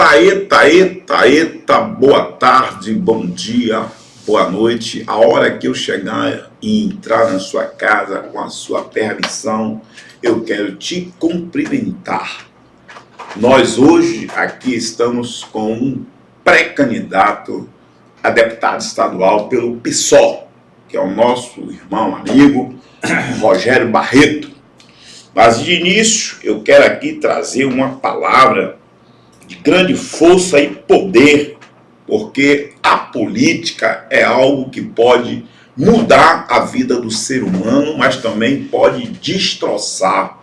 Eita, boa tarde, bom dia, boa noite. A hora que eu chegar e entrar na sua casa com a sua permissão, eu quero te cumprimentar. Nós hoje aqui estamos com um pré-candidato a deputado estadual pelo PSOL, que é o nosso irmão, amigo, Rogério Barreto. Mas de início eu quero aqui trazer uma palavra de grande força e poder, porque a política é algo que pode mudar a vida do ser humano, mas também pode destroçar,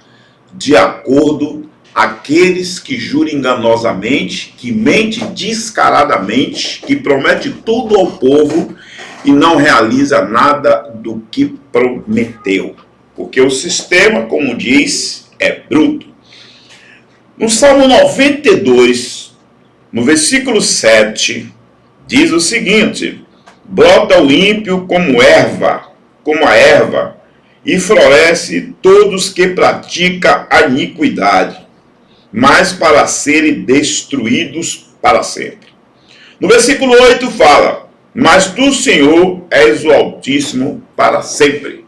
de acordo aqueles que juram enganosamente, que mente descaradamente, que promete tudo ao povo e não realiza nada do que prometeu. Porque o sistema, como diz, é bruto. No Salmo 92, no versículo 7, diz o seguinte: brota o ímpio como a erva, e floresce todos que praticam a iniquidade, mas para serem destruídos para sempre. No versículo 8 fala: mas tu, Senhor, és o Altíssimo para sempre.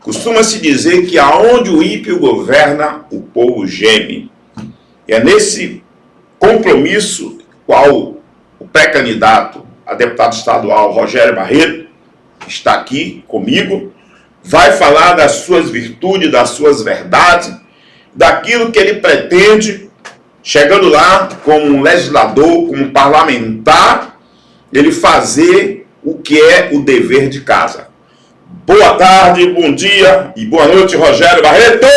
Costuma-se dizer que aonde o ímpio governa, o povo geme. E é nesse compromisso qual o pré-candidato a deputado estadual Rogério Barreto está aqui comigo, vai falar das suas virtudes, das suas verdades, daquilo que ele pretende, chegando lá como um legislador, como um parlamentar, ele fazer o que é o dever de casa. Boa tarde, bom dia e boa noite, Rogério Barreto!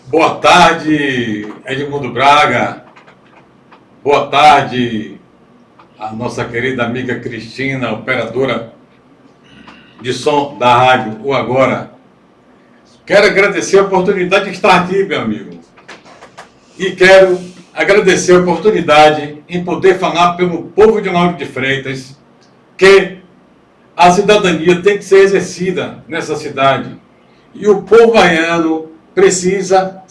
Boa tarde, Edmundo Braga. Boa tarde, a nossa querida amiga Cristina, operadora de som da rádio O Agora. Quero agradecer a oportunidade de estar aqui, meu amigo. E quero agradecer a oportunidade em poder falar pelo povo de Lauro de Freitas que a cidadania tem que ser exercida nessa cidade. E o povo baiano precisa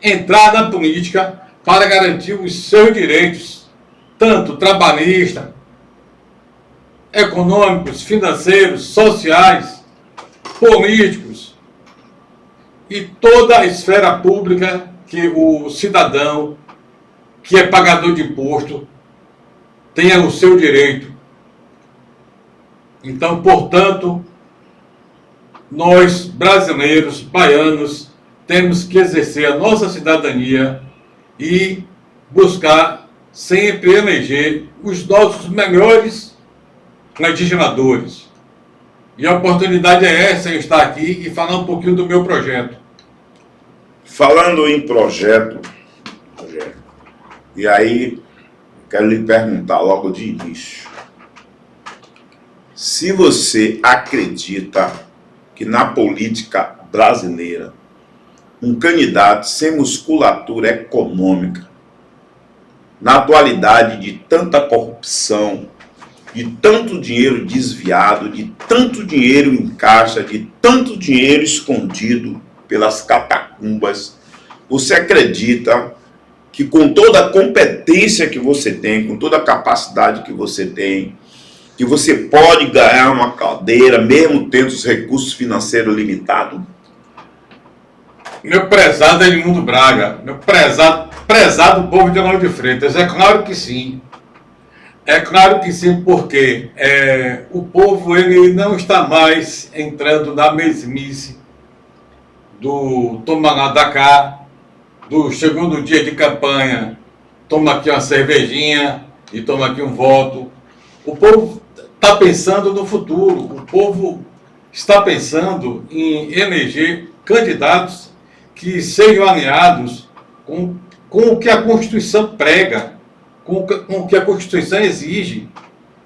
entrar na política para garantir os seus direitos, tanto trabalhistas, econômicos, financeiros, sociais, políticos e toda a esfera pública que o cidadão que é pagador de imposto tenha o seu direito. Então, portanto, nós brasileiros, baianos, temos que exercer a nossa cidadania e buscar sempre eleger os nossos melhores legisladores. E a oportunidade é essa, eu estar aqui e falar um pouquinho do meu projeto. Falando em projeto, Rogério, e aí quero lhe perguntar logo de início, se você acredita que na política brasileira um candidato sem musculatura econômica, na atualidade de tanta corrupção, de tanto dinheiro desviado, de tanto dinheiro em caixa, de tanto dinheiro escondido pelas catacumbas, você acredita que com toda a competência que você tem, com toda a capacidade que você tem, que você pode ganhar uma cadeira mesmo tendo os recursos financeiros limitados? Meu prezado Edmundo Braga, meu prezado povo de Lauro de Freitas, é claro que sim. É claro que sim, porque o povo ele não está mais entrando na mesmice do toma lá da cá, do chegou no dia de campanha, toma aqui uma cervejinha e toma aqui um voto. O povo está pensando no futuro, o povo está pensando em eleger candidatos que sejam alinhados com o que a Constituição prega, com o que a Constituição exige,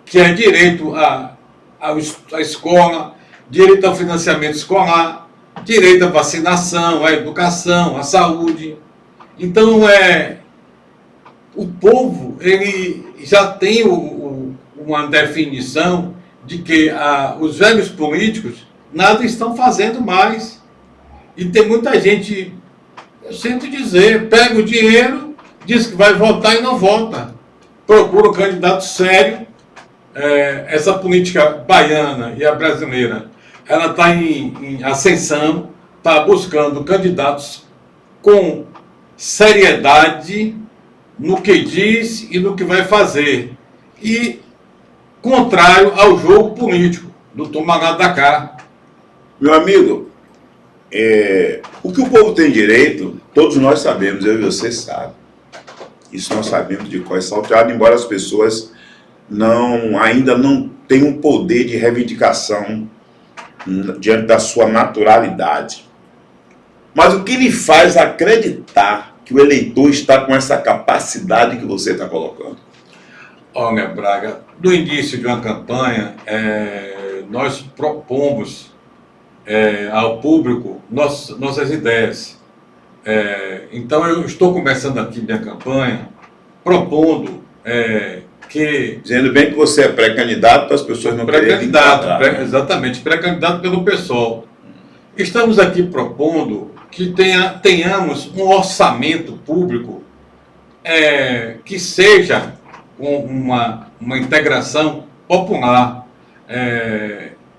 que é direito à escola, direito ao financiamento escolar, direito à vacinação, à educação, à saúde. Então, o povo ele já tem uma definição de que os velhos políticos nada estão fazendo mais. E tem muita gente, eu sinto dizer, pega o dinheiro diz que vai votar e não vota. Procura um candidato sério. Essa política baiana e a brasileira, ela está em ascensão, está buscando candidatos com seriedade no que diz e no que vai fazer. E contrário ao jogo político do toma lá da cá. Meu amigo, o que o povo tem direito, todos nós sabemos, eu e você sabem. Isso nós sabemos de cor e salteado, embora as pessoas ainda não tenham poder de reivindicação diante da sua naturalidade. Mas o que lhe faz acreditar que o eleitor está com essa capacidade que você está colocando? Olha, Braga, no início de uma campanha, nós propomos ao público nossas ideias. Então, eu estou começando aqui minha campanha propondo que... Dizendo bem que você é pré-candidato para as pessoas não quererem Pré-candidato, exatamente, pré-candidato pelo PSOL. Estamos aqui propondo que tenhamos um orçamento público que seja uma integração popular.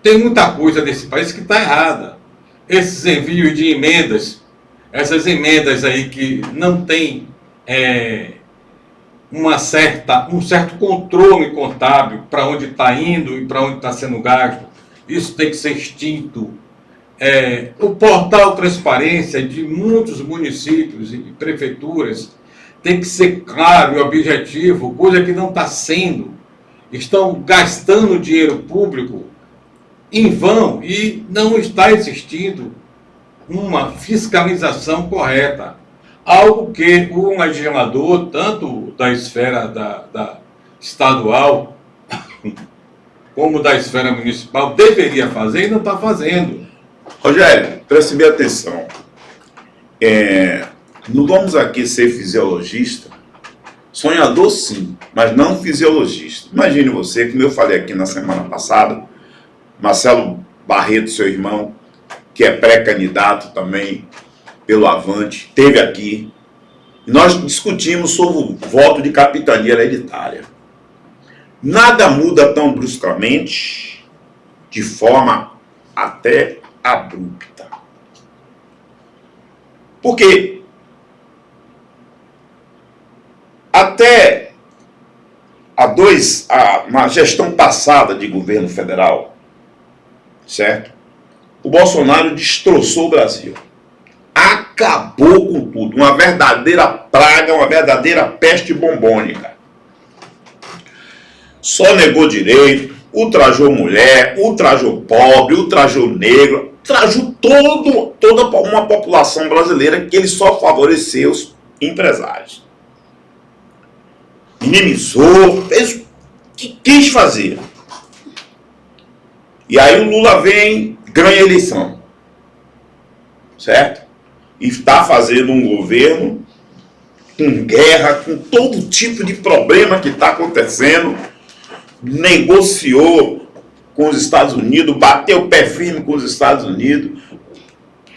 Tem muita coisa nesse país que está errada. Esses envios de emendas, essas emendas aí que não tem um certo controle contábil para onde está indo e para onde está sendo gasto, isso tem que ser extinto. O portal Transparência de muitos municípios e prefeituras tem que ser claro e objetivo, coisa que não está sendo. Estão gastando dinheiro público em vão e não está existindo uma fiscalização correta. Algo que o legislador, tanto da esfera da estadual como da esfera municipal, deveria fazer e não está fazendo. Rogério, preste bem atenção. Não vamos aqui ser fisiologista, sonhador sim, mas não fisiologista. Imagine você, como eu falei aqui na semana passada, Marcelo Barreto, seu irmão, que é pré-candidato também pelo Avante, esteve aqui. Nós discutimos sobre o voto de capitania hereditária. Nada muda tão bruscamente, de forma até abrupta. Porque até na gestão passada de governo federal, certo? O Bolsonaro destroçou o Brasil. Acabou com tudo. Uma verdadeira praga, uma verdadeira peste bombônica. Só negou direito, ultrajou mulher, ultrajou pobre, ultrajou negro, ultrajou toda uma população brasileira que ele só favoreceu os empresários. Minimizou, fez o que quis fazer. E aí o Lula vem, ganha a eleição. Certo? E está fazendo um governo com guerra, com todo tipo de problema que está acontecendo. Negociou com os Estados Unidos, bateu o pé firme com os Estados Unidos,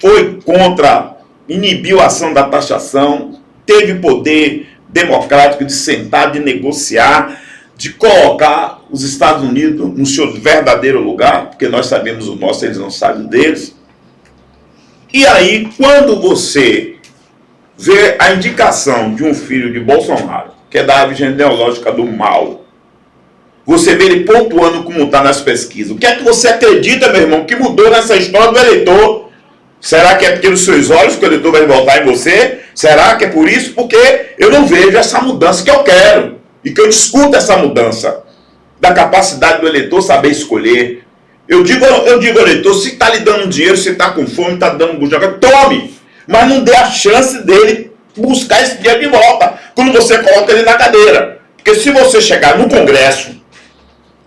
foi contra, inibiu a ação da taxação, teve poder democrático de sentar, de negociar, de colocar os Estados Unidos no seu verdadeiro lugar, porque nós sabemos o nosso, eles não sabem o deles. E aí, quando você vê a indicação de um filho de Bolsonaro, que é da árvore genealógica do mal, você vê ele pontuando como está nas pesquisas. O que é que você acredita, meu irmão, que mudou nessa história do eleitor? Será que é porque nos seus olhos que o eleitor vai votar em você? Será que é por isso? Porque eu não vejo essa mudança que eu quero. E que eu discuto essa mudança da capacidade do eleitor saber escolher. Eu digo ao eleitor, se está lhe dando dinheiro, se está com fome, está dando bujaca, tome! Mas não dê a chance dele buscar esse dinheiro de volta quando você coloca ele na cadeira. Porque se você chegar no Congresso,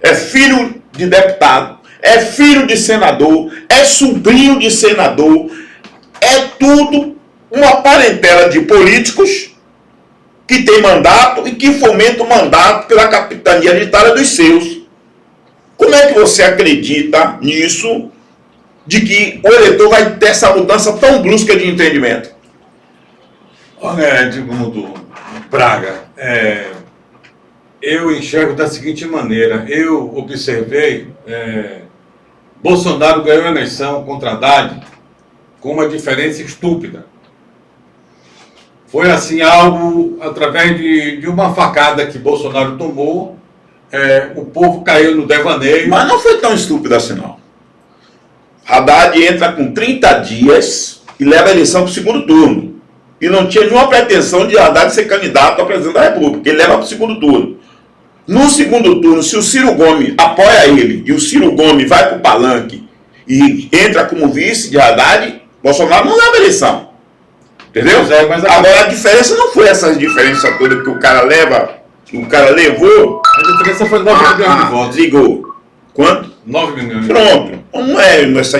é filho de deputado, é filho de senador, é sobrinho de senador, é tudo uma parentela de políticos que tem mandato e que fomenta o mandato pela capitania hereditária dos seus. Como é que você acredita nisso, de que o eleitor vai ter essa mudança tão brusca de entendimento? Olha, Edmundo, Braga, eu enxergo da seguinte maneira. Eu observei, Bolsonaro ganhou a eleição contra Haddad com uma diferença estúpida. Foi assim algo através de uma facada que Bolsonaro tomou, o povo caiu no devaneio. Mas não foi tão estúpido assim, não. Haddad entra com 30 dias e leva a eleição para o segundo turno. E não tinha nenhuma pretensão de Haddad ser candidato a presidente da República. Ele leva para o segundo turno. No segundo turno, se o Ciro Gomes apoia ele e o Ciro Gomes vai para o palanque e entra como vice de Haddad, Bolsonaro não leva a eleição. Entendeu? Mas agora a diferença não foi essa diferença toda que o cara levou. A diferença foi 9 milhões de votos. Ligou. Quanto? 9 milhões. Pronto. Não é essa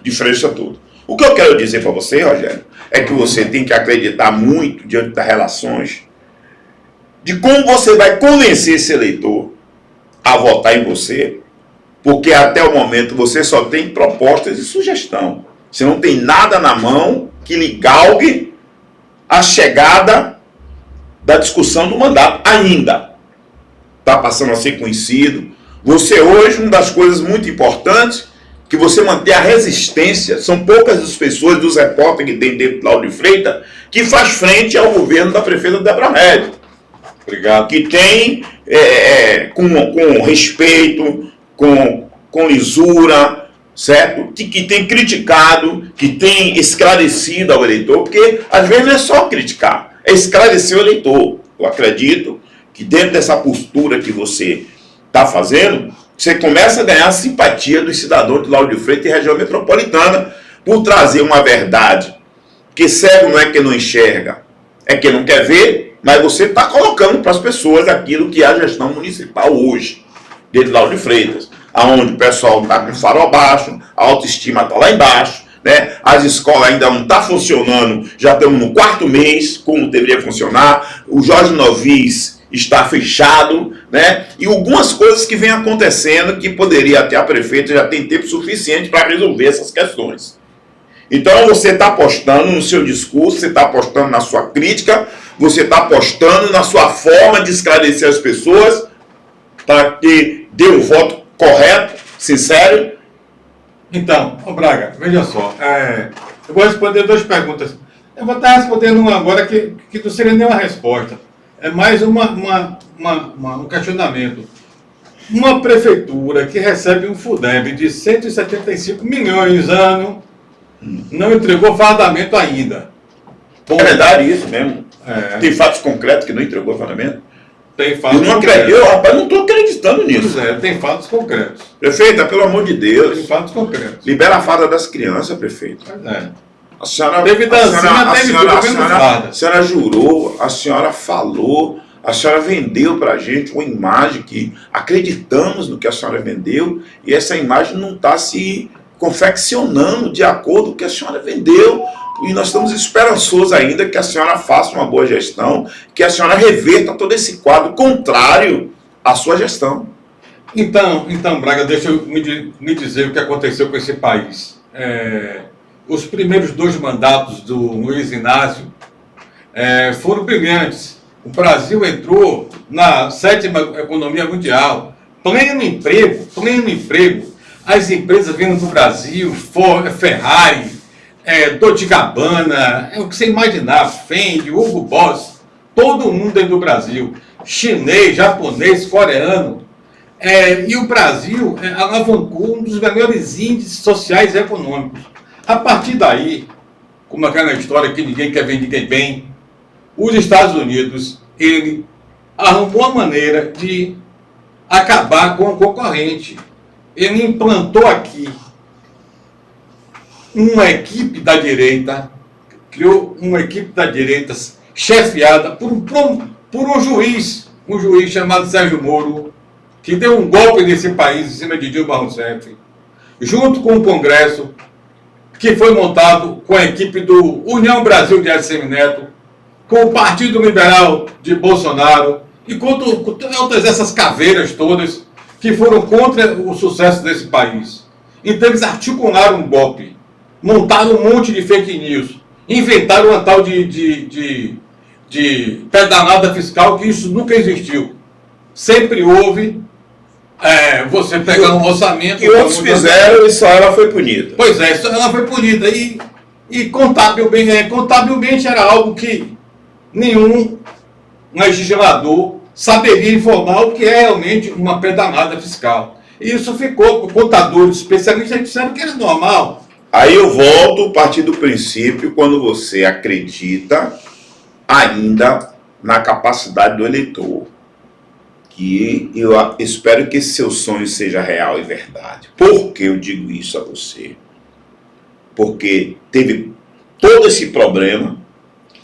diferença toda. O que eu quero dizer para você, Rogério, é que você tem que acreditar muito diante das relações de como você vai convencer esse eleitor a votar em você, porque até o momento você só tem propostas e sugestão. Você não tem nada na mão que lhe galgue a chegada da discussão do mandato ainda. Está passando a ser conhecido. Você hoje, uma das coisas muito importantes, que você manter a resistência. São poucas as pessoas, dos repórteres que tem dentro do Lauro de Freitas, que faz frente ao governo da prefeita Débora Rédea. Obrigado. Que tem, com respeito, com lisura, certo? Que tem criticado, que tem esclarecido ao eleitor, porque às vezes não é só criticar, é esclarecer o eleitor. Eu acredito que dentro dessa postura que você está fazendo, você começa a ganhar a simpatia dos cidadãos de Lauro de Freitas e região metropolitana por trazer uma verdade. Que cego não é quem não enxerga, é quem não quer ver, mas você está colocando para as pessoas aquilo que é a gestão municipal hoje, dentro de Lauro de Freitas, onde o pessoal está com farol baixo, a autoestima está lá embaixo, né? As escolas ainda não estão funcionando, já estamos no 4º mês, como deveria funcionar, o Jorge Novis está fechado, né? E algumas coisas que vêm acontecendo que poderia até a prefeita já tem tempo suficiente para resolver essas questões. Então você está apostando no seu discurso, você está apostando na sua crítica, você está apostando na sua forma de esclarecer as pessoas para que dê um voto correto, sincero. Então, Braga, veja só, eu vou responder 2 perguntas. Eu vou estar respondendo uma agora que não seria nenhuma resposta. É mais um questionamento. Uma prefeitura que recebe um FUDEB de 175 milhões ano não entregou fardamento ainda. Bom, é verdade isso mesmo. Tem fatos concretos que não entregou fardamento? Tem fatos concretos. Eu, rapaz, não estou acreditando nisso. Tem fatos concretos. Prefeita, pelo amor de Deus. Tem fatos concretos. Libera a farda das crianças, prefeito. A senhora, a senhora jurou, a senhora falou, a senhora vendeu para a gente uma imagem que acreditamos no que a senhora vendeu e essa imagem não está se confeccionando de acordo com o que a senhora vendeu. E nós estamos esperançosos ainda que a senhora faça uma boa gestão, que a senhora reverta todo esse quadro contrário à sua gestão. Então Braga, deixa eu me dizer o que aconteceu com esse país. Os primeiros 2 mandatos do Luiz Inácio foram brilhantes. O Brasil entrou na 7ª economia mundial. Pleno emprego. As empresas vindo do Brasil, Ferrari, Dolce & Gabbana, o que você imaginar, Fendi, Hugo Boss, todo mundo dentro do Brasil. Chinês, japonês, coreano. E o Brasil alavancou um dos melhores índices sociais e econômicos. A partir daí, como aquela história que ninguém quer ver ninguém bem, os Estados Unidos, ele arrumou a maneira de acabar com o concorrente. Ele implantou aqui uma equipe da direita, criou uma equipe da direita chefiada por um juiz chamado Sérgio Moro, que deu um golpe nesse país em cima de Dilma Rousseff, junto com o Congresso, que foi montado com a equipe do União Brasil de Assemineto, com o Partido Liberal de Bolsonaro e com todas essas caveiras todas que foram contra o sucesso desse país. Então eles articularam um golpe, montaram um monte de fake news, inventaram uma tal de de pedalada fiscal, que isso nunca existiu. Sempre houve você pegar um orçamento... E outros fizeram e só ela foi punida. Pois é, só ela foi punida. E contabilmente era algo que nenhum legislador saberia informar o que é realmente uma pedalada fiscal. E isso ficou com contadores especialistas disseram que era normal. Aí eu volto a partir do princípio, quando você acredita ainda na capacidade do eleitor. Que eu espero que esse seu sonho seja real e verdade. Por que eu digo isso a você? Porque teve todo esse problema.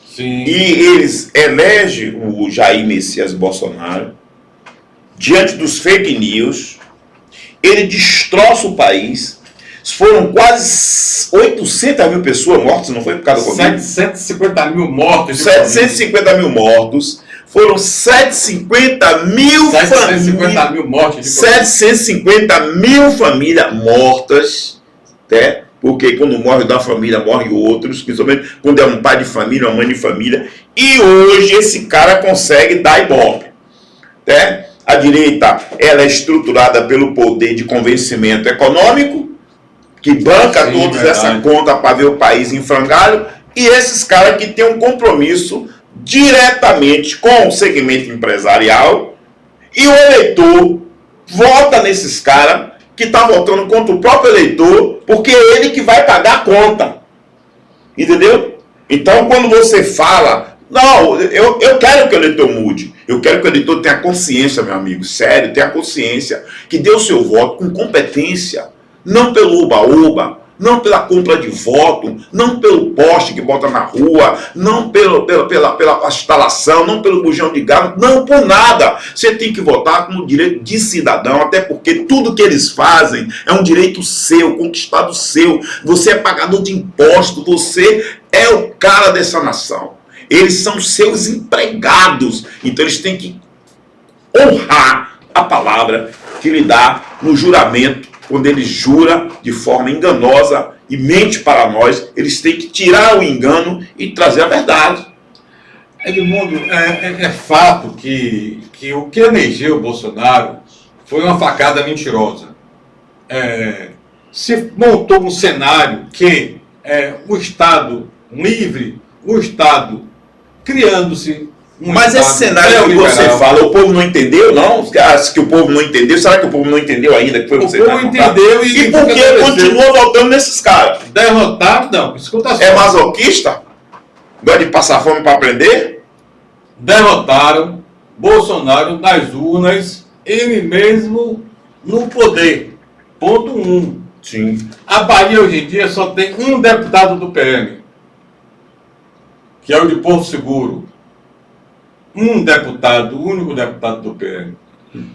Sim. E eles elegem o Jair Messias Bolsonaro diante dos fake news. Ele destroça o país. Foram quase 800 mil pessoas mortas, não foi por causa do Covid? 750 mil mortos. 750 mil mortos. Foram 750 mil mortes. 750 mil famílias mortas, né? Porque quando morre da família, morre outros, principalmente quando é um pai de família, uma mãe de família. E hoje esse cara consegue dar ibope, né? A direita, ela é estruturada pelo poder de convencimento econômico, que banca toda essa conta para ver o país em frangalho, e esses caras que têm um compromisso diretamente com o segmento empresarial, e o eleitor vota nesses caras que estão votando contra o próprio eleitor, porque é ele que vai pagar a conta. Entendeu? Então, quando você fala, não, eu quero que o eleitor mude, eu quero que o eleitor tenha consciência, meu amigo, sério, tenha consciência, que dê o seu voto com competência, não pelo uba-uba, não pela compra de voto, não pelo poste que bota na rua, não pela instalação, não pelo bujão de gás, não por nada. Você tem que votar como direito de cidadão, até porque tudo que eles fazem é um direito seu, conquistado seu. Você é pagador de imposto, você é o cara dessa nação. Eles são seus empregados, então eles têm que honrar a palavra que lhe dá no juramento. Quando ele jura de forma enganosa e mente para nós, eles têm que tirar o engano e trazer a verdade. Edmundo, é fato que o que elegeu o Bolsonaro foi uma facada mentirosa. Se montou um cenário que o Estado livre, o Estado criando-se... Mas esse cenário que você fala, o povo não entendeu, não? Acha que o povo não entendeu? Será que o povo não entendeu ainda? Que foi você o povo entendeu e por que continua votando nesses caras? Derrotado, não. Escuta só. É masoquista? Gosta de passar fome para aprender? Derrotaram Bolsonaro nas urnas, ele mesmo no poder. Ponto 1. Sim. A Bahia hoje em dia só tem um deputado do PM, que é o de Porto Seguro. Um deputado, o único deputado do PM.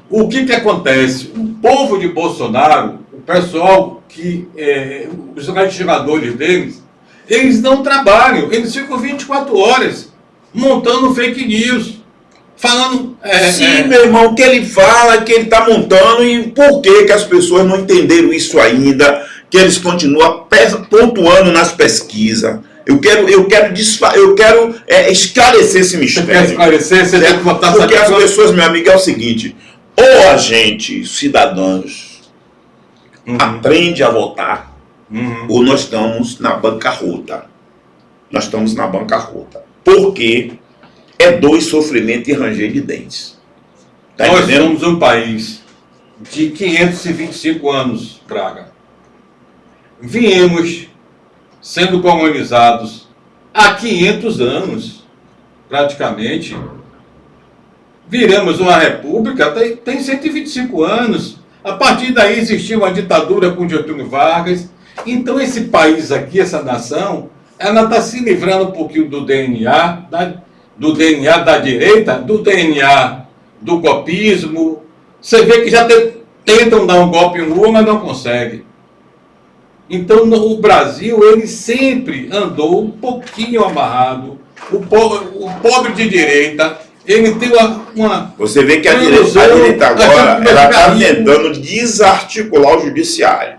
O que acontece? O povo de Bolsonaro, o pessoal os legisladores deles, eles não trabalham, eles ficam 24 horas montando fake news, falando... Sim, meu irmão, o que ele fala, que ele está montando, e por que as pessoas não entenderam isso ainda, que eles continuam pontuando nas pesquisas. Eu quero esclarecer esse mistério. Você quer esclarecer? Você deve botar porque as pessoas, meu amigo, é o seguinte: ou a gente, cidadãos, aprende a votar, ou nós estamos na bancarrota. Nós estamos na bancarrota. Porque é dor e sofrimento e ranger de dentes. Tá nós entendendo? somos um país de 525 anos, Braga. Viemos sendo colonizados há 500 anos, praticamente. Viramos uma república, tem 125 anos. A partir daí existiu uma ditadura com Getúlio Vargas. Então esse país aqui, essa nação, ela está se livrando um pouquinho do DNA, da direita, do DNA do golpismo. Você vê que já tentam dar um golpe em Lula, mas não conseguem. Então, o Brasil, ele sempre andou um pouquinho amarrado. O pobre de direita, ele tem uma... Você vê que a direita agora, ela está tentando desarticular o judiciário.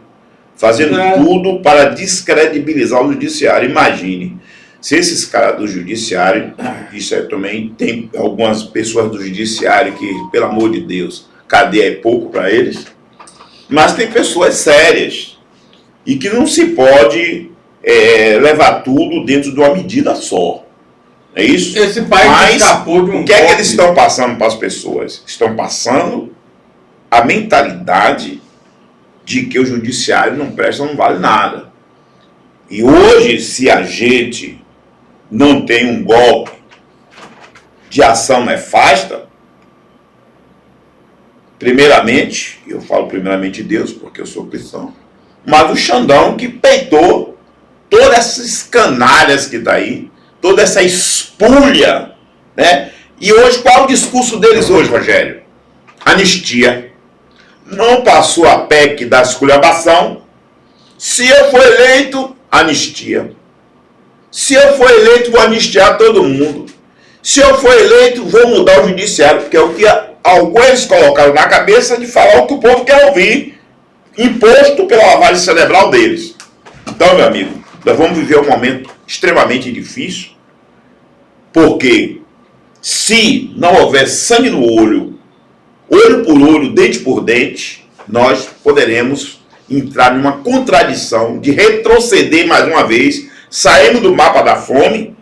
Fazendo tudo para descredibilizar o judiciário. Imagine, Se esses caras do judiciário, isso é também, tem algumas pessoas do judiciário que, pelo amor de Deus, cadeia é pouco para eles, mas tem pessoas sérias e que não se pode levar tudo dentro de uma medida só. É isso? Esse país escapou de um o que é que eles estão passando para as pessoas? Estão passando a mentalidade de que o judiciário não presta, não vale nada. E hoje, se a gente não tem um golpe de ação nefasta, primeiramente, eu falo primeiramente Deus, porque eu sou cristão, mas o Xandão que peitou todas essas canalhas que está aí, toda essa espulha, né? E hoje, qual é o discurso deles hoje, Rogério? Anistia. Não passou a PEC da esculhambação. Se eu for eleito, anistia. Se eu for eleito, vou anistiar todo mundo. Se eu for eleito, vou mudar o judiciário, porque é o que alguns colocaram na cabeça de falar o que o povo quer ouvir, imposto pela lavagem cerebral deles. Então, meu amigo, nós vamos viver um momento extremamente difícil, porque se não houver sangue no olho, olho por olho, dente por dente, nós poderemos entrar numa contradição de retroceder mais uma vez, sairmos do mapa da fome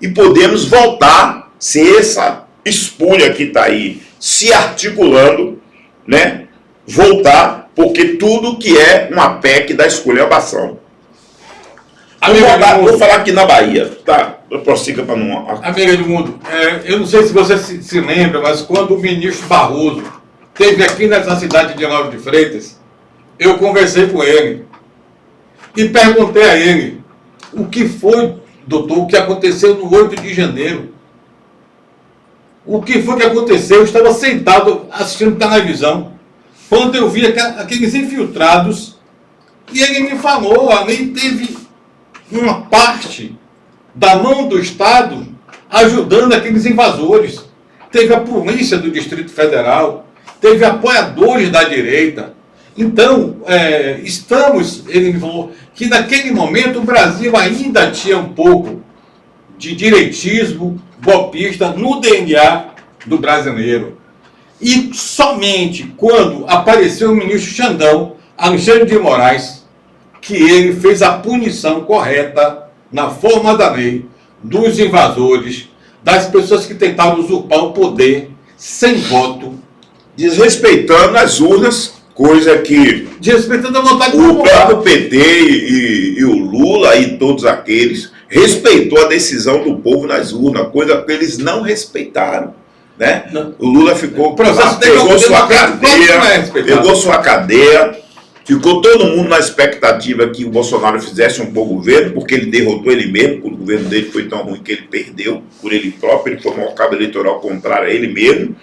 e podemos voltar, se essa espulha que está aí se articulando, né, voltar, porque tudo que é uma PEC da esculhambação. Vou falar aqui na Bahia, tá? Eu prossiga para não... Amiga do mundo, eu não sei se você se lembra, mas quando o ministro Barroso esteve aqui nessa cidade de Lauro de Freitas, eu conversei com ele e perguntei a ele o que foi, doutor, o que aconteceu no 8 de janeiro. O que foi que aconteceu? Eu estava sentado assistindo televisão, quando eu vi aqueles infiltrados, e ele me falou, ali teve uma parte da mão do Estado ajudando aqueles invasores. Teve a polícia do Distrito Federal, teve apoiadores da direita. Então, ele me falou que naquele momento o Brasil ainda tinha um pouco de direitismo golpista no DNA do brasileiro. E somente quando apareceu o ministro Xandão, Alexandre de Moraes, que ele fez a punição correta, na forma da lei, dos invasores, das pessoas que tentaram usurpar o poder sem voto. Desrespeitando as urnas, coisa que desrespeitando a vontade o popular. próprio PT e o Lula e todos aqueles respeitou a decisão do povo nas urnas, coisa que eles não respeitaram. Né? Não. O Lula ficou, pegou sua cadeia, ficou todo mundo na expectativa que o Bolsonaro fizesse um bom governo, porque ele derrotou ele mesmo, o governo dele foi tão ruim que ele perdeu por ele próprio, ele tomou um cabo eleitoral contrário a ele mesmo,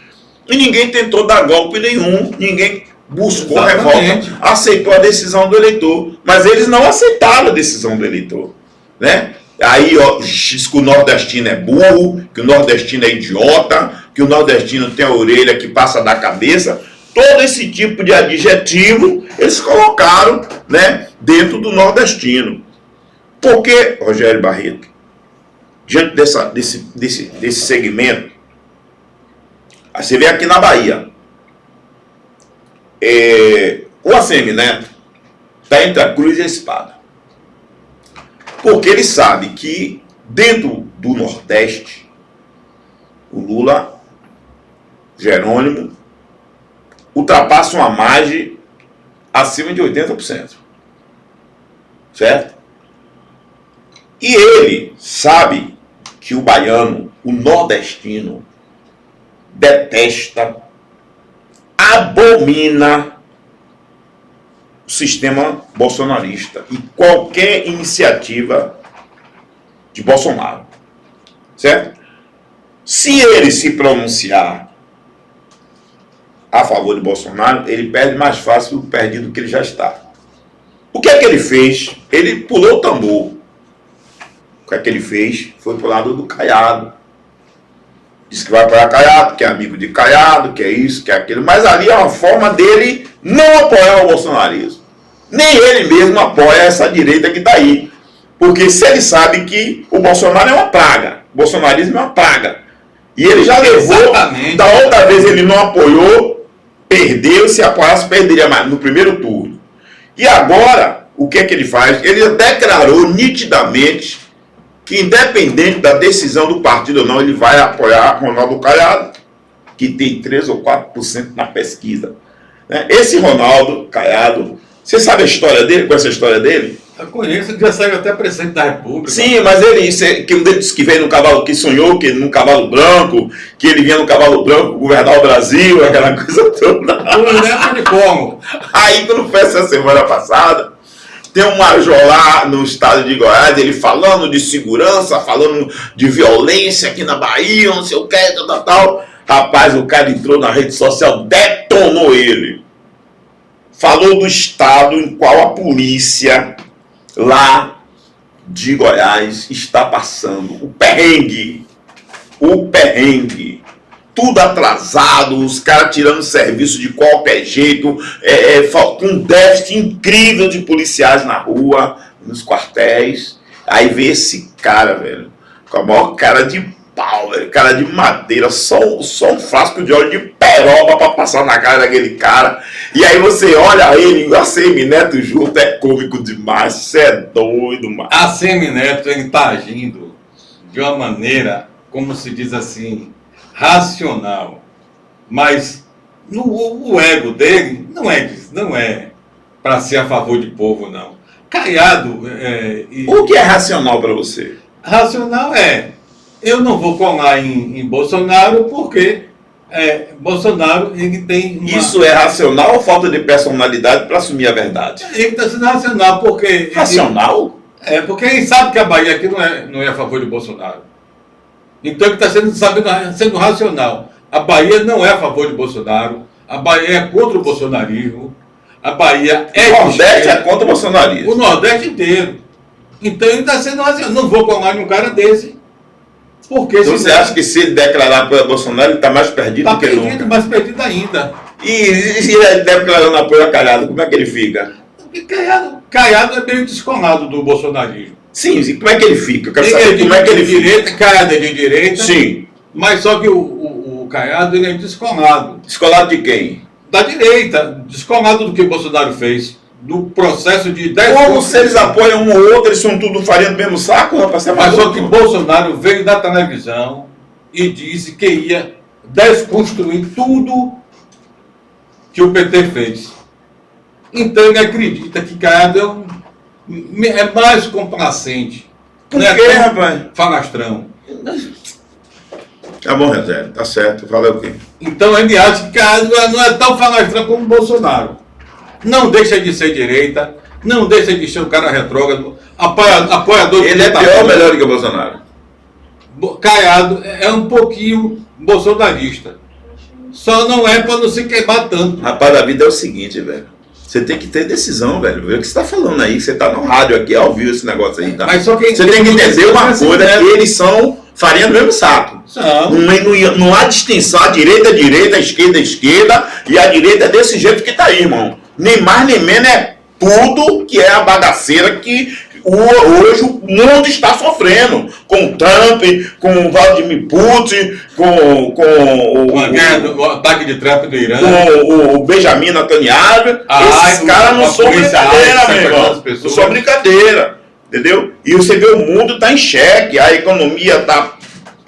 e ninguém tentou dar golpe nenhum, ninguém buscou revolta, aceitou a decisão do eleitor, mas eles não aceitaram a decisão do eleitor, né? Aí diz que o nordestino é burro, que o nordestino é idiota, que o nordestino tem a orelha que passa da cabeça. Todo esse tipo de adjetivo eles colocaram, né, dentro do nordestino. Por que, Rogério Barreto, diante desse segmento, você vê aqui na Bahia, o ACM Neto está entre a cruz e a espada. Porque ele sabe que dentro do Nordeste, o Lula, Jerônimo, ultrapassam a margem acima de 80%. Certo? E ele sabe que o baiano, o nordestino, detesta, abomina o sistema bolsonarista e qualquer iniciativa de Bolsonaro. Certo? Se ele se pronunciar a favor de Bolsonaro, ele perde mais fácil do perdido que ele já está. O que é que ele fez? Ele pulou o tambor. O que é que ele fez? Foi pro lado do Caiado. Disse que vai apoiar Caiado, que é amigo de Caiado, que é isso, que é aquilo. Mas ali é uma forma dele não apoiar o bolsonarismo. Nem ele mesmo apoia essa direita que está aí. Porque se ele sabe que o Bolsonaro é uma praga, o bolsonarismo é uma praga, e ele já levou, Exatamente. da outra vez ele não apoiou, perdeu, se apoiasse perderia mais no primeiro turno. E agora, o que é que ele faz? Ele declarou nitidamente que, independente da decisão do partido ou não, ele vai apoiar Ronaldo Caiado, que tem 3 ou 4% na pesquisa. Esse Ronaldo Caiado, você sabe a história dele, com essa história dele? Eu conheço, já saiu até presidente da República. Sim, mas que um deles que veio no cavalo, que sonhou que num cavalo branco, que ele vinha no cavalo branco governar o Brasil, aquela coisa toda. Eu não lembro de como. Aí, quando foi essa semana passada, tem um major lá no estado de Goiás, ele falando de segurança, falando de violência aqui na Bahia, não sei o que, tal. Rapaz, o cara entrou na rede social, detonou ele. Falou do estado em qual a polícia lá de Goiás está passando. O perrengue. Tudo atrasado, os caras tirando serviço de qualquer jeito, com um déficit incrível de policiais na rua, nos quartéis. Aí vê esse cara, velho, com a maior cara de pau, velho, cara de madeira, só um frasco de óleo de peroba pra passar na cara daquele cara. E aí você olha ele, a Semineto junto, é cômico demais, você é doido, mano. A Semineto, ele tá agindo de uma maneira, como se diz assim, racional, mas o ego dele não é para ser a favor de povo, não. Caiado... O que é racional para você? Racional eu não vou colar em Bolsonaro porque Bolsonaro ele tem uma... Isso é racional ou falta de personalidade para assumir a verdade? Ele está sendo racional porque... Racional? Porque ele sabe que a Bahia aqui não é a favor de Bolsonaro. Então ele está sendo racional. A Bahia não é a favor de Bolsonaro, a Bahia é contra o bolsonarismo, a Bahia é... O Nordeste é contra o bolsonarismo. O Nordeste inteiro. Então ele está sendo racional. Não vou colar em um cara desse. Porque então você acha que se ele declarar para Bolsonaro, ele está mais perdido do que nunca? Está mais perdido ainda. E se ele declarando apoio a Caiado, como é que ele fica? Porque Caiado é meio descolado do bolsonarismo. Sim, e como é que ele fica? Eu quero saber como é que ele fica. Caiado é de direita. Sim. Mas só que o Caiado ele é descolado. Descolado de quem? Da direita. Descolado do que o Bolsonaro fez. Do processo de 10 Como anos. se eles apoiam um ou outro, eles são tudo farinha do mesmo saco, rapaz? Mas só que Bolsonaro veio da televisão e disse que ia desconstruir tudo que o PT fez. Então ele acredita que Caiado é mais complacente. Por quê, rapaz? Falastrão. Tá bom, Rezé, tá certo. Falei o quê? Então ele acha que Caiado não é tão falastrão como Bolsonaro. Não deixa de ser direita, não deixa de ser um cara retrógrado, apoiador... Ele é pior ou melhor do que o Bolsonaro? Caiado é um pouquinho bolsonarista. Só não é para não se queimar tanto. Rapaz, a vida é o seguinte, velho. Você tem que ter decisão, velho. Vê o que você está falando aí. Você está no rádio aqui, ao vivo, esse negócio aí. Tá? Mas só que você tem que entender uma coisa, que eles são farinha do mesmo saco. Não há distinção. A direita é direita, a esquerda é esquerda, e a direita é desse jeito que tá aí, irmão. Nem mais nem menos, é tudo que é a bagaceira que hoje o mundo está sofrendo. Com o Trump, com o Vladimir Putin, com o ataque de Trump do Irã, com o Benjamin Netanyahu. Esses caras não são brincadeira, meu irmão. Não são brincadeira. Entendeu? E você vê o mundo está em xeque, a economia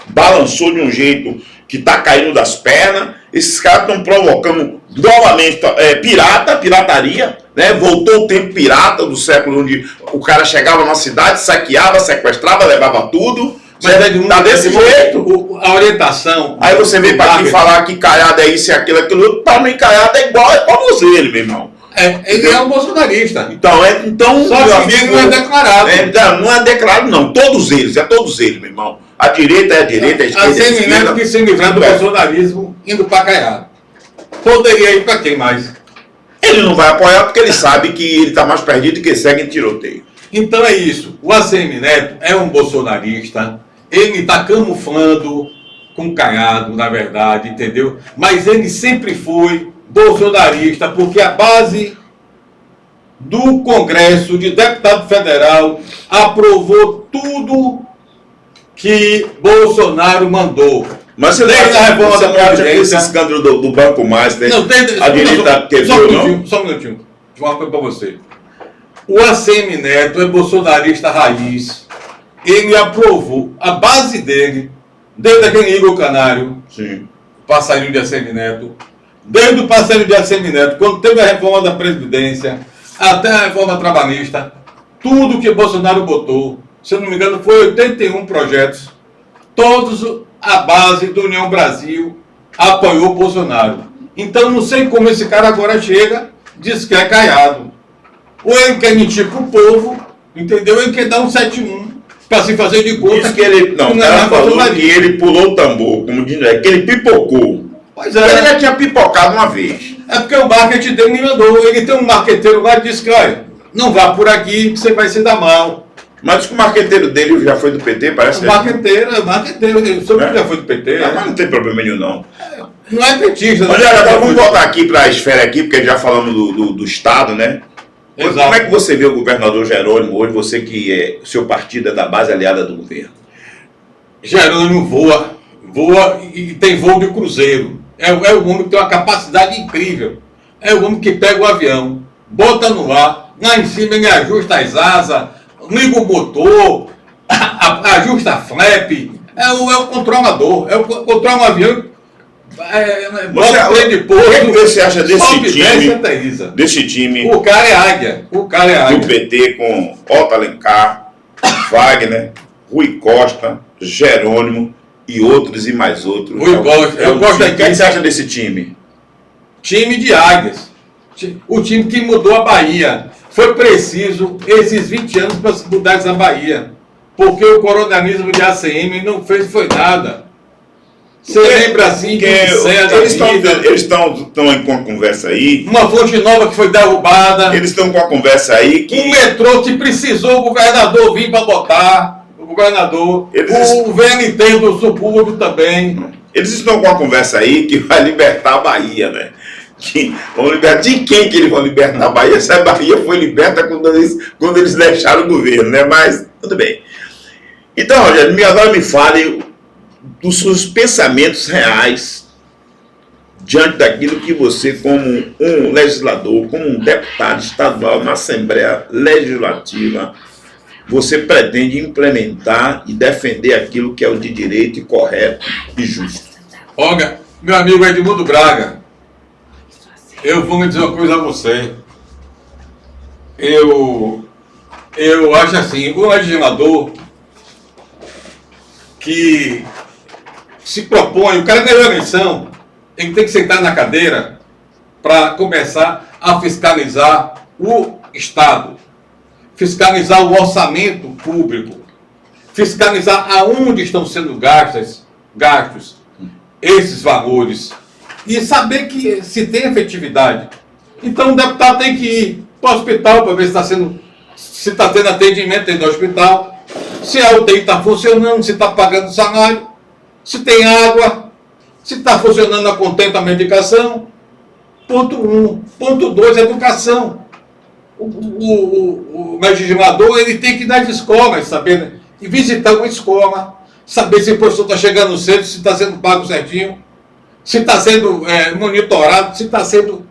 balançou de um jeito que está caindo das pernas. Esses caras estão provocando novamente pirataria, né? Voltou o tempo pirata do século onde o cara chegava na cidade, saqueava, sequestrava, levava tudo. Mas tá desse jeito. A orientação. Aí você vem para aqui falar que Caiado é isso e aquilo, aquilo. Para mim, Caiado é igual você, ele, meu irmão. Ele é um bolsonarista. Então só que ele não é declarado. Não é declarado, não. Todos eles, meu irmão. A direita é a direita, a esquerda é a esquerda. A Semineto que se livrar do bolsonarismo indo para Caiado. Poderia ir para quem mais? Ele não vai apoiar porque ele sabe que ele está mais perdido que segue em tiroteio. Então é isso. O ACM Neto é um bolsonarista. Ele está camuflando com Caiado, na verdade, entendeu? Mas ele sempre foi bolsonarista, porque a base do Congresso de Deputado Federal aprovou tudo que Bolsonaro mandou. Mas você Desde a reforma da acha que esse Previdência. escândalo do Banco Master, Não, tem, a direita quebrou, não? Só um minutinho. Deixa eu falar uma coisa para você. O ACM Neto é bolsonarista raiz. Ele aprovou a base dele, desde aquele Igor Canário, Sim. passarinho de ACM Neto, desde o passarinho de ACM Neto, quando teve a reforma da Previdência, até a reforma trabalhista, tudo que Bolsonaro botou, se eu não me engano, foi 81 projetos, todos a base do União Brasil apoiou Bolsonaro. Então não sei como esse cara agora chega, diz que é caiado. Ou ele quer mentir pro povo, entendeu? Ele quer dar um 7-1 para se fazer de conta. Diz que ele, não, o cara falou que ele pulou o tambor, como diz, que ele pipocou. Pois Ele é. já tinha pipocado uma vez. É porque o marketing dele me mandou. Ele tem um marqueteiro lá que disse que, olha, não vá por aqui que você vai se dar mal. Mas que o marqueteiro dele já foi do PT, parece. Marqueteiro, ele soube que já foi do PT. Mas não tem problema nenhum, não. Não é petista. Mas olha, agora vamos voltar aqui para a esfera aqui, porque já falamos do Estado, né? Exato. Como é que você vê o governador Jerônimo hoje, você que é, seu partido é da base aliada do governo? Jerônimo voa e tem voo de cruzeiro. É o homem que tem uma capacidade incrível. É o homem que pega o avião, bota no ar, lá em cima ele ajusta as asas, liga o motor, ajusta a flap. É o controlador. Controla um avião. Bota o de pouso. O que você acha desse time? O cara é águia. Do PT com Otto Alencar, Wagner, Rui Costa, Jerônimo e outros e mais outros. Eu gosto O que você acha desse time? Time de águias. O time que mudou a Bahia. Foi preciso esses 20 anos para mudar essa Bahia. Porque o coronelismo de ACM não foi nada. Você lembra assim que eles estão com uma conversa aí. Uma fonte nova que foi derrubada. Eles estão com uma conversa aí que. Um metrô que precisou o governador vir para botar. O governador. O VNT do subúrbio também. Eles estão com uma conversa aí que vai libertar a Bahia, né? Que vão libertar. De quem que eles vão libertar a Bahia? Se a Bahia foi liberta quando eles deixaram o governo, né? Mas tudo bem. Então, Rogério, agora me fale dos seus pensamentos reais diante daquilo que você, como um legislador, como um deputado estadual na Assembleia Legislativa, você pretende implementar e defender aquilo que é o de direito e correto e justo. Olha, meu amigo Edmundo Braga, eu vou me dizer uma coisa a você. Eu acho assim, o legislador que se propõe, o cara ganhou a eleição, ele tem que sentar na cadeira para começar a fiscalizar o Estado, fiscalizar o orçamento público, fiscalizar aonde estão sendo gastos esses valores e saber que se tem efetividade. Então o deputado tem que ir para o hospital para ver se está tendo atendimento dentro do hospital, se a UTI está funcionando, se está pagando salário, se tem água, se está funcionando a contento a medicação. Ponto 1. Ponto 2, educação. O legislador ele tem que ir nas escolas, saber, e visitar uma escola, saber se o professor está chegando cedo, se está sendo pago certinho, se está sendo monitorado, se está sendo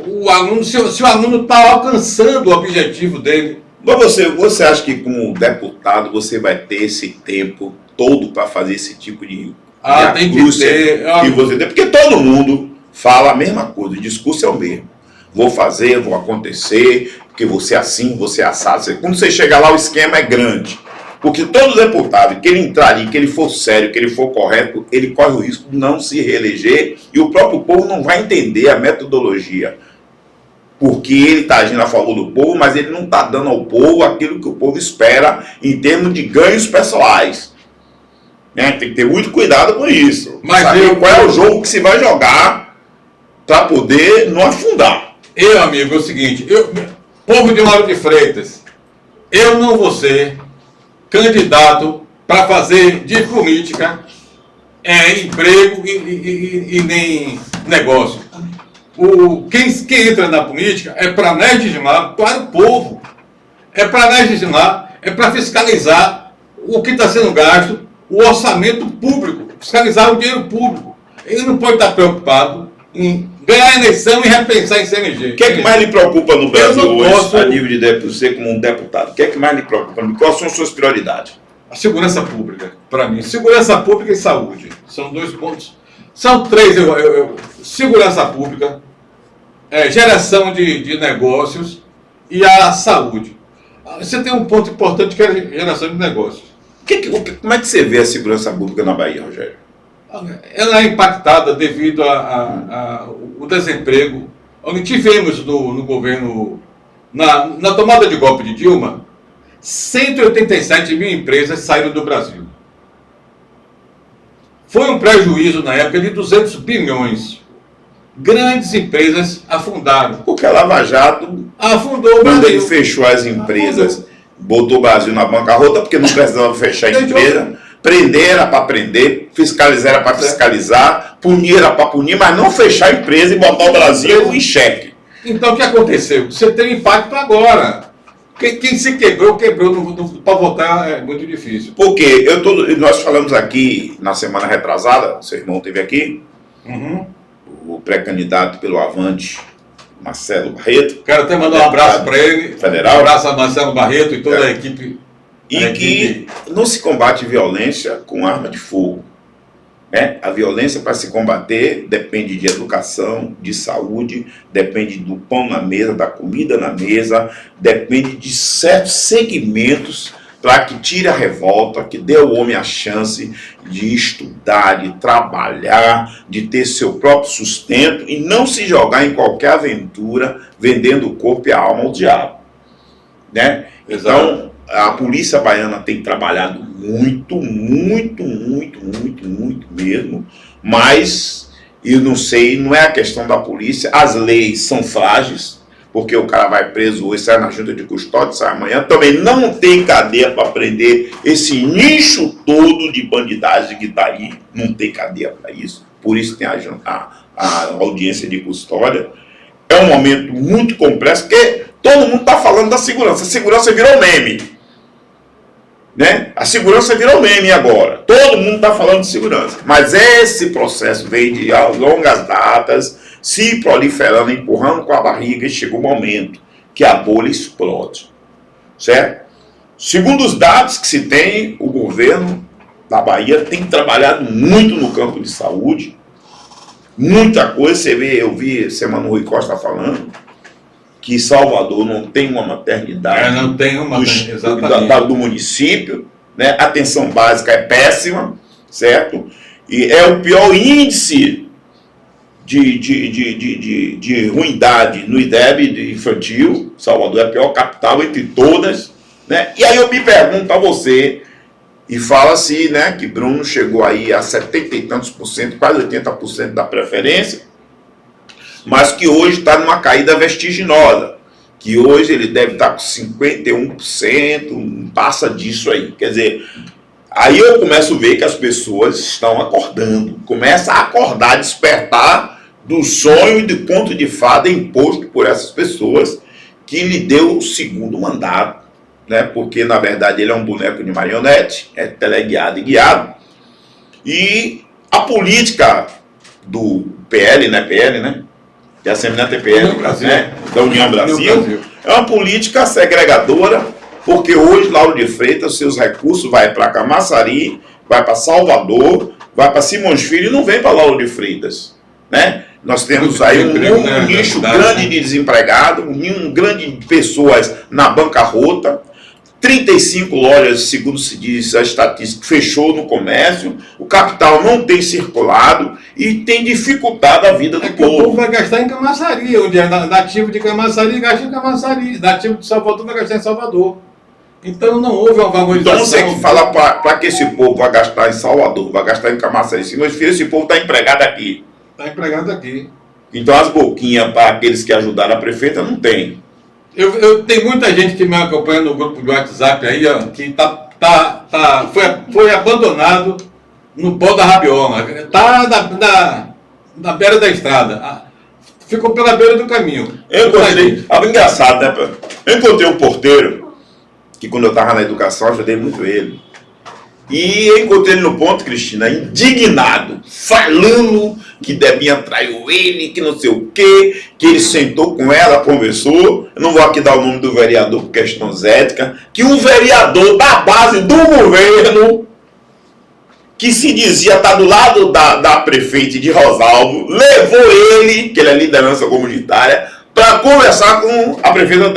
o aluno, se o aluno está alcançando o objetivo dele. Mas você acha que como deputado você vai ter esse tempo todo para fazer esse tipo de tem que ter. Que você tem? Porque todo mundo fala a mesma coisa, o discurso é o mesmo. Vou fazer, vou acontecer, porque você é assim, você é assado. Quando você chegar lá o esquema é grande. Porque todo deputado, que ele entrar ali, que ele for sério, que ele for correto, ele corre o risco de não se reeleger e o próprio povo não vai entender a metodologia. Porque ele está agindo a favor do povo, mas ele não está dando ao povo aquilo que o povo espera em termos de ganhos pessoais. Né? Tem que ter muito cuidado com isso. Mas saber qual é o jogo que se vai jogar para poder não afundar. Amigo, é o seguinte, povo de Lauro de Freitas, eu não vou ser candidato para fazer de política emprego e nem negócio. Quem entra na política é para legislar para o povo. É para legislar, é para fiscalizar o que está sendo gasto, o orçamento público, fiscalizar o dinheiro público. Ele não pode estar preocupado em ganhar a eleição e repensar em se eleger. O que é que mais lhe preocupa no Brasil hoje, posso... a nível de você como um deputado? O que é que mais lhe preocupa? Quais são as suas prioridades? A segurança pública, para mim. Segurança pública e saúde. São 2 pontos. São 3. Segurança pública, geração de negócios e a saúde. Você tem um ponto importante que é a geração de negócios. Como é que você vê a segurança pública na Bahia, Rogério? Ela é impactada devido ao desemprego. Onde tivemos no governo, na tomada de golpe de Dilma, 187 mil empresas saíram do Brasil. Foi um prejuízo na época de 200 bilhões. Grandes empresas afundaram. Porque a Lava Jato afundou o Brasil. Quando ele Brasil. fechou as empresas, botou o Brasil na bancarrota, porque não precisava fechar a empresa. Prender era para prender, fiscalizar era para fiscalizar, punir era para punir, mas não fechar a empresa e botar o Brasil em xeque. Então o que aconteceu? Você tem impacto agora. Quem se quebrou, para votar é muito difícil. Porque nós falamos aqui na semana retrasada, seu irmão esteve aqui, o pré-candidato pelo Avante, Marcelo Barreto. Quero até mandar um abraço para ele. Federal. Um abraço a Marcelo Barreto e toda a equipe. E que não se combate violência com arma de fogo. Né? A violência, para se combater, depende de educação, de saúde, depende do pão na mesa, da comida na mesa, depende de certos segmentos para que tire a revolta, que dê ao homem a chance de estudar, de trabalhar, de ter seu próprio sustento e não se jogar em qualquer aventura vendendo o corpo e a alma ao diabo. Né? Então, a polícia baiana tem trabalhado muito mesmo, mas eu não sei, não é a questão da polícia, as leis são frágeis, porque o cara vai preso hoje, sai na junta de custódia, sai amanhã, também não tem cadeia para prender esse nicho todo de bandidagem que está aí, não tem cadeia para isso, por isso tem a audiência de custódia. É um momento muito complexo, porque todo mundo está falando da segurança, a segurança virou meme. Né? A segurança virou meme agora. Todo mundo está falando de segurança. Mas esse processo veio de longas datas, se proliferando, empurrando com a barriga, e chegou o momento que a bolha explode. Certo? Segundo os dados que se tem, o governo da Bahia tem trabalhado muito no campo de saúde. Muita coisa. Você vê, eu vi semana o Rui Costa falando que Salvador não tem uma maternidade não tem uma maternidade do município, né? A atenção básica é péssima, certo? E é o pior índice de ruindade no IDEB infantil. Salvador é a pior capital entre todas, né? E aí eu me pergunto a você, e fala-se, né, que Bruno chegou aí a 70 e tantos por cento, quase 80% da preferência, mas que hoje está numa caída vertiginosa, que hoje ele deve estar com 51%, não passa disso aí. Quer dizer, aí eu começo a ver que as pessoas estão acordando, começa a acordar, despertar do sonho e do conto de fada imposto por essas pessoas que lhe deu o segundo mandato, né? Porque na verdade ele é um boneco de marionete, é teleguiado e guiado, e a política do PL, né? Que é a semelhante PL, né? Da União Brasil, é uma política segregadora, porque hoje Lauro de Freitas, seus recursos vai para Camaçari, vai para Salvador, vai para Simões Filho e não vem para Lauro de Freitas, né? Nós temos aí um nicho grande de desempregado, um grande de pessoas na bancarrota, 35 lojas, segundo se diz a estatística, fechou no comércio, o capital não tem circulado e tem dificultado a vida do povo. O povo vai gastar em Camaçari, onde é nativo de Camaçari, gasta em Camaçari, nativo de Salvador vai gastar em Salvador. Então não houve uma valorização. Então você que fala para que esse povo vai gastar em Salvador, vai gastar em Camaçari, esse povo está empregado aqui. Está empregado aqui. Então as boquinhas para aqueles que ajudaram a prefeita não tem. Eu tenho muita gente que me acompanha no grupo de WhatsApp aí, ó, que foi abandonado no pó da rabiola. Está na beira da estrada. ficou pela beira do caminho. Eu encontrei, algo engraçado, né? Eu encontrei um porteiro, que quando eu estava na educação, ajudei muito ele. E eu encontrei ele no ponto, Cristina, indignado, falando que Debinha traiu ele, que não sei o quê, que ele sentou com ela, conversou. Eu não vou aqui dar o nome do vereador por questões éticas, que um vereador da base do governo, que se dizia estar do lado da prefeita de Rosalvo, levou ele, que ele é liderança comunitária, para conversar com a prefeita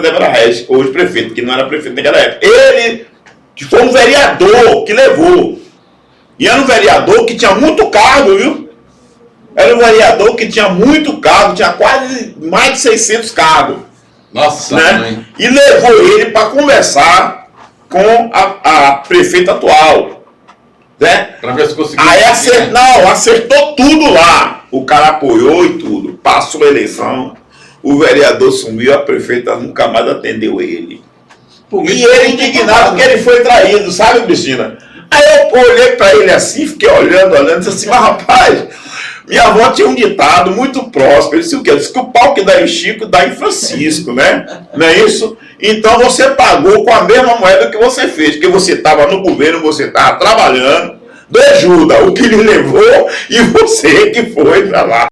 Débora Reis, hoje prefeita, que não era prefeita naquela época. Ele, que foi um vereador que levou. E era um vereador que tinha muito cargo, viu? Era um vereador que tinha muito cargo, tinha quase mais de 600 cargos. Nossa, né? mãe. E levou ele para conversar com a prefeita atual. Né? Para ver se conseguiu. Aí acertou tudo lá. O cara apoiou e tudo. Passou a eleição. O vereador sumiu, a prefeita nunca mais atendeu ele. E ele indignado que ele foi traído, sabe, Cristina? Aí eu olhei para ele assim, fiquei olhando, disse assim, mas rapaz, minha avó tinha um ditado muito próximo. Ele disse o quê? Ele disse que o pau que dá em Chico dá em Francisco, né? Não é isso? Então você pagou com a mesma moeda que você fez, porque você estava no governo, você estava trabalhando, do ajuda, o que lhe levou e você que foi para lá.